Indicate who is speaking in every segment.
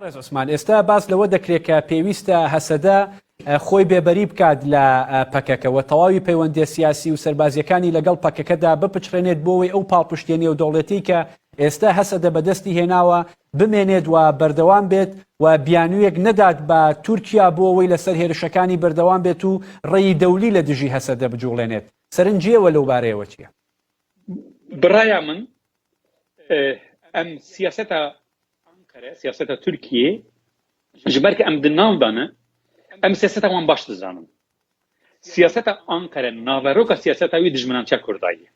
Speaker 1: ڕێز عوسمان ئێستا باس لەوە دەکرێت کە پێویستە هەسەدە خۆی بێبەری بکات لە پەکەکەوە تەواوی پەیوەندی سیاسی و سەربازیەکانی لەگەڵ پەکەکەدا بپچڕێنێت بۆەوەی ئەو پاڵپشتێنی و دەوڵەتی کە ئێستا هەسەدە بەدەستی هێناوە بمێنێت و بەردەوام بێت و بیانوویەک نەدات بە تورکیا بۆەوەی لەسەر هێرشەکانی بەردەوام بێت و ڕێی دەولی لە دژی هەسەدە بجوڵێنێت. سەرنجیەوە لەو بارەیەوە چییە؟
Speaker 2: برایە من ئەم سیاسەتە سیاسەتە تورکیە ji ber ku em di nav dane em siyaseta wan baş dizanin. Siyaseta Ankara naveroka siyaseta wî dijminançe Kurdayê.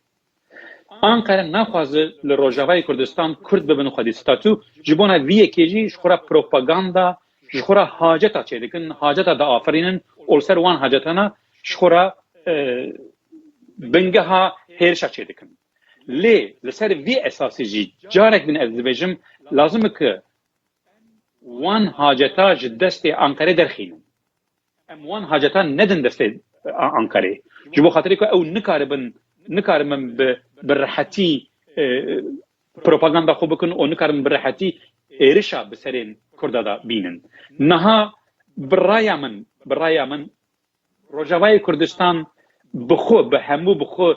Speaker 2: Ankara naxwaze li Rojavayê Kurdistan Kurd bibin xwedî statû ji bona vî yekê jî ji xwe re propaganda ji xwe re haceta çêdikin, haceta diafirînin ol ser wan hacetana ji xwe re bingeha hêrişa çêdikin. Lê li ser vî esasî jî carek bin ez dibêjim lazim e ku wan haceta ji destê Ankarê derxînin. Em wan haceta nedin destê Ankarê. Ji bo xatirê ku ew nikaribin bi rehetî propaganda xwe bikin û nikaribin bi rehetî êrişa bi serên Kurda da bînin. Niha biraya min Rojavayê Kurdistan bi xwe bi hemû bi xwe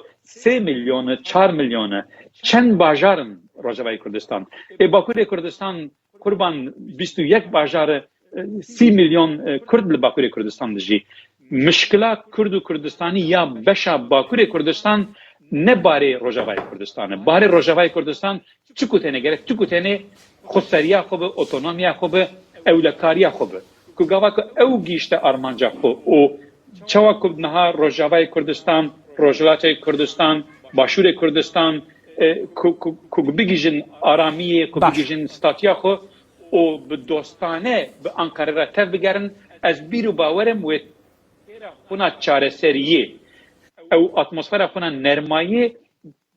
Speaker 2: 3 milyonu 4 milyonu çend bajarin Rojavayê Kurdistan. Bakurê Kurdistan kurban 21 bajarı 30 milyon Kurd li Bakurê Kurdistan dijî. Mişkila Kurd û Kurdistanî ya beşa Bakurê Kurdistan ne barê Rojavayê Kurdistan e. Barê Rojavayê Kurdistan çi ku têne gerek, çi ku têne xweseriya xwe bi, otonomiya xwe bi, ewlekariya xwe bi. Ku gava ku ew gîşte armanca xwe û çawa ku niha Rojavayê Kurdistan, Rojhilatê Kurdistan, Başûrê Kurdistan ku bigîjin aramiyê, ku bigîjin statiya xwe û bi dostane bi Ankarê re tev bigerin, ez bîr û bawerim wê xuna çareseriyê ew atmosfera xuna nermayê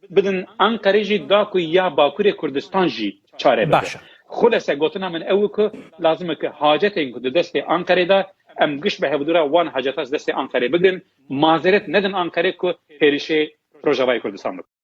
Speaker 2: bidin Ankarê jî da ku ya Bakurê Kurdistan jî çare bike. Xulese gotina min ew ku lazim e ku hacetên ku di destê Ankarê da em giş bi hevdûra wan haceta ji destê Ankarê bigrin, mazeret nedin Ankarê ku hêrişê Rojavayê Kurdistan bikin.